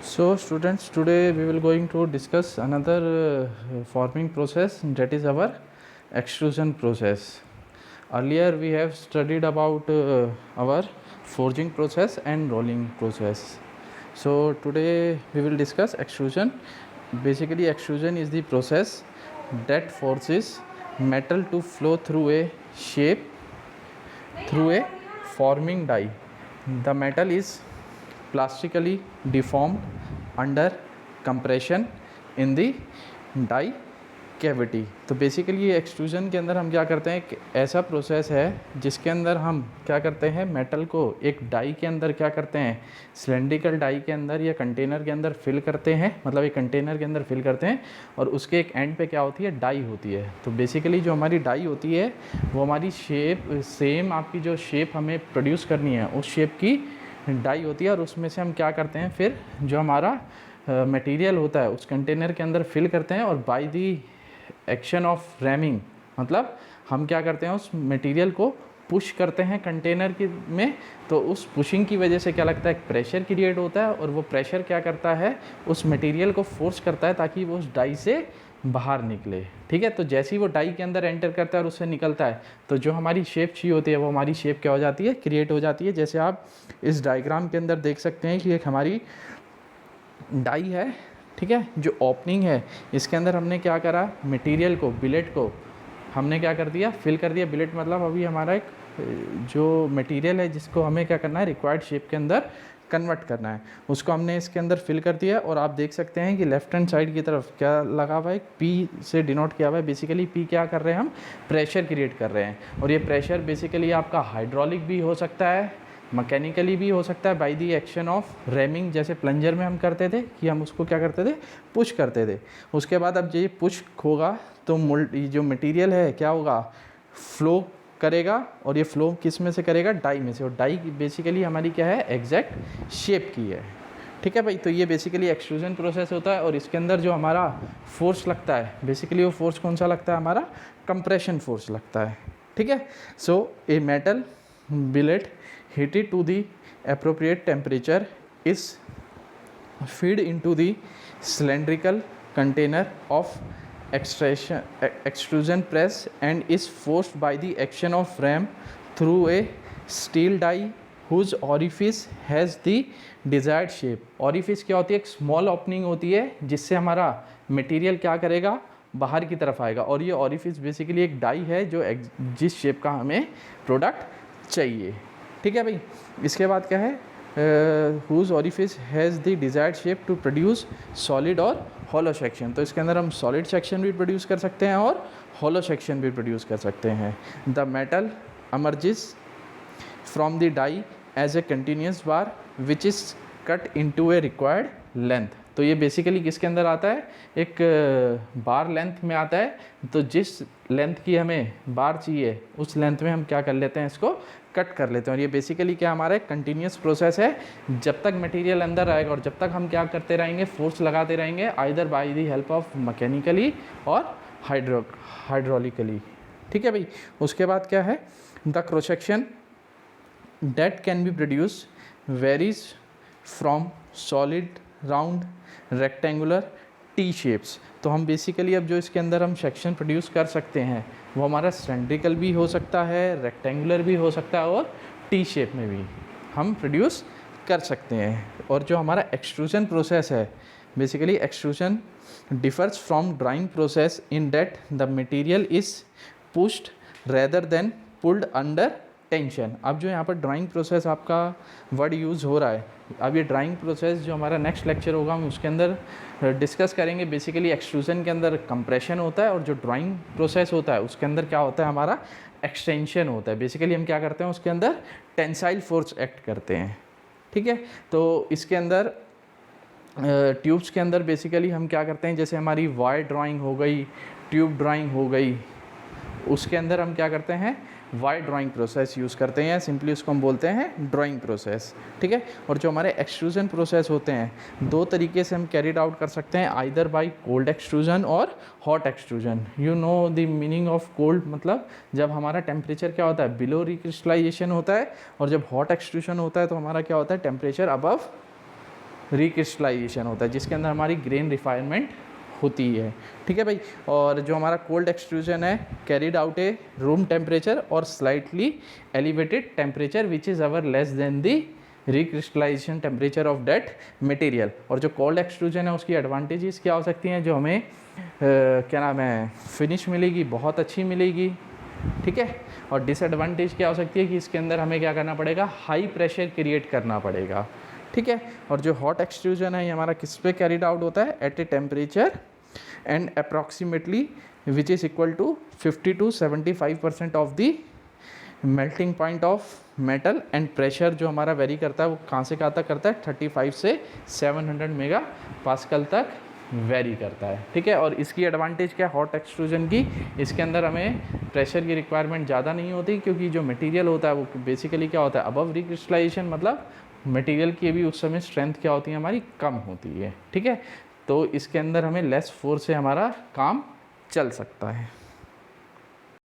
So students, today we will going to discuss another forming process, that is our extrusion process. Earlier we have studied about our forging process and rolling process. So today we will discuss extrusion. Basically extrusion is the process that forces metal to flow through a shape through a forming die. The metal is plastically deformed under compression in the die cavity. तो basically ये extrusion के अंदर हम क्या करते हैं, एक ऐसा प्रोसेस है जिसके अंदर हम क्या करते हैं, मेटल को एक डाई के अंदर क्या करते हैं, सिलेंड्रिकल डाई के अंदर या कंटेनर के अंदर फिल करते हैं, मतलब एक कंटेनर के अंदर फिल करते हैं और उसके एक एंड पे क्या होती है, डाई होती है. तो बेसिकली जो हमारी डाई होती है वो हमारी शेप सेम आपकी जो शेप हमें प्रोड्यूस करनी है उस शेप की डाई होती है और उसमें से हम क्या करते हैं, फिर जो हमारा मटेरियल होता है उस कंटेनर के अंदर फिल करते हैं और by the action of rhyming, मतलब हम क्या करते हैं, उस मटेरियल को पुश करते हैं कंटेनर की में. तो उस पुशिंग की वजह से क्या लगता है, एक प्रेशर क्रिएट होता है और वो प्रेशर क्या करता है, उस मटेरियल को फोर्स करता है ताकि वो उस डाई से बाहर निकले. ठीक है, तो जैसे ही वो डाई के अंदर एंटर करता है और उससे निकलता है तो जो हमारी शेप चाहिए होती है वो हमारी शेप क्या हो जाती है, क्रिएट हो जाती है. जैसे आप इस डायग्राम के अंदर देख सकते हैं कि एक हमारी डाई है. ठीक है, जो ओपनिंग है इसके अंदर हमने क्या करा, मटेरियल को, बिलेट को हमने क्या कर दिया, फिल कर दिया. बिलेट मतलब अभी हमारा एक जो मटेरियल है जिसको हमें क्या करना है, रिक्वायर्ड शेप के अंदर कन्वर्ट करना है, उसको हमने इसके अंदर फिल कर दिया. और आप देख सकते हैं कि लेफ्ट हैंड साइड की तरफ क्या लगा हुआ है, पी से डिनोट किया हुआ है. बेसिकली पी क्या कर रहे हैं, हम प्रेशर क्रिएट कर रहे हैं. और ये प्रेशर बेसिकली आपका हाइड्रोलिक भी हो सकता है, मैकेनिकली भी हो सकता है, by the action of rhyming. जैसे प्लंजर में हम करते थे कि हम उसको क्या करते थे, पुश करते थे. उसके बाद अब ये पुश होगा तो जो मटेरियल है क्या होगा, फ्लो करेगा. और ये फ्लो किस में से करेगा, डाई में से. और डाई बेसिकली हमारी क्या है, एग्जैक्ट शेप की है. ठीक है भाई, तो ये बेसिकली एक्सट्रूजन प्रोसेस होता है. और इसके अंदर जो हमारा फोर्स लगता है, बेसिकली वो फोर्स कौन सा लगता है, हमारा कंप्रेशन फोर्स लगता है. ठीक है, so a metal billet heated to the appropriate temperature is feed into the cylindrical container of extrusion press and is forced by the action of ram through a steel die whose orifice has the desired shape. orifice क्या होती है, एक small opening होती है जिससे हमारा material क्या करेगा, बाहर की तरफ आएगा. और ये ऑरिफिस बेसिकली एक डाई है जो जिस शेप का हमें प्रोडक्ट चाहिए. ठीक है भाई, इसके बाद क्या है, whose orifice has the desired shape to produce solid और हॉलो सेक्शन. तो इसके अंदर हम सॉलिड सेक्शन भी प्रोड्यूस कर सकते हैं और हॉलो सेक्शन भी प्रोड्यूस कर सकते हैं. The metal emerges from the die as a continuous bar which is cut into a required length. तो ये बेसिकली किसके अंदर आता है, एक बार लेंथ में आता है. तो जिस लेंथ की हमें बार चाहिए उस लेंथ में हम क्या कर लेते हैं, इसको कट कर लेते हैं. और ये बेसिकली क्या हमारा एक कंटिन्यूस प्रोसेस है. जब तक मटेरियल अंदर आएगा और जब तक हम क्या करते रहेंगे, फोर्स लगाते रहेंगे, either by the help of mechanically और हाइड्रोलिकली. ठीक है भाई, उसके बाद क्या है, the cross section that can be produced varies from solid, round, rectangular, T shapes. तो हम बेसिकली अब जो इसके अंदर हम सेक्शन प्रोड्यूस कर सकते हैं वो हमारा सिलेंड्रिकल भी हो सकता है, रेक्टेंगुलर भी हो सकता है और टी शेप में भी हम प्रोड्यूस कर सकते हैं. और जो हमारा एक्सट्रूजन प्रोसेस है, basically extrusion differs from drawing process in that the material is pushed rather than pulled under tension. अब जो यहाँ पर ड्राइंग प्रोसेस आपका वर्ड यूज़ हो रहा है, अब ये ड्राइंग प्रोसेस जो हमारा नेक्स्ट लेक्चर होगा हम उसके अंदर डिस्कस करेंगे. बेसिकली एक्सट्रूजन के अंदर कंप्रेशन होता है और जो ड्राइंग प्रोसेस होता है उसके अंदर क्या होता है, हमारा एक्सटेंशन होता है. बेसिकली हम क्या करते हैं, उसके अंदर टेंसाइल फोर्स एक्ट करते हैं. ठीक है, तो इसके अंदर ट्यूब्स के अंदर बेसिकली हम क्या करते हैं, जैसे हमारी वायर ड्राइंग हो गई, ट्यूब ड्राइंग हो गई, उसके अंदर हम क्या करते हैं, वायर ड्राइंग प्रोसेस यूज़ करते हैं. सिंपली उसको हम बोलते हैं ड्राइंग प्रोसेस. ठीक है, और जो हमारे एक्सट्रूजन प्रोसेस होते हैं दो तरीके से हम कैरिड आउट कर सकते हैं, आइदर बाय कोल्ड एक्सट्रूजन और hot extrusion. You know the meaning of cold, मतलब जब हमारा टेम्परेचर क्या होता है, बिलो रिक्रिस्टलाइजेशन होता है. और जब हॉट एक्सट्रूजन होता है तो हमारा क्या होता है, टेम्परेचर अबव रिक्रिस्टलाइजेशन होता है, जिसके अंदर हमारी ग्रेन रिफाइनमेंट होती है। ठीक है भाई। और जो हमारा कोल्ड एक्सट्रूजन है कैरिड आउट ए रूम टेम्परेचर और slightly elevated temperature which is our less than the recrystallisation temperature of that material. और जो कोल्ड एक्सट्रूजन है उसकी एडवांटेजेस क्या हो सकती हैं, जो हमें क्या नाम है फिनिश मिलेगी बहुत अच्छी मिलेगी। ठीक है। और डिसएडवांटेज क्या हो सकती है कि इसके अंदर हमें क्या करना पड़ेगा, हाई प्रेशर क्रिएट करना पड़ेगा। ठीक है। और जो हॉट एक्सट्रूजन है ये हमारा किस पे कैरिड आउट होता है, at a temperature and approximately which is equal to 50 to 75% of the melting point of metal and pressure जो हमारा वेरी करता है वो कहाँ से कहाँ तक करता है, 35 से 700 मेगा पास्कल तक वेरी करता है। ठीक है। और इसकी एडवांटेज क्या है हॉट एक्सट्रूजन की, इसके अंदर हमें प्रेशर की रिक्वायरमेंट ज़्यादा नहीं होती, क्योंकि जो मटेरियल होता है वो बेसिकली क्या होता है अबव रिक्रिस्टलाइजेशन, मतलब मटेरियल की भी उस समय स्ट्रेंथ क्या होती है हमारी कम होती है। ठीक है। तो इसके अंदर हमें लेस फोर्स से हमारा काम चल सकता है।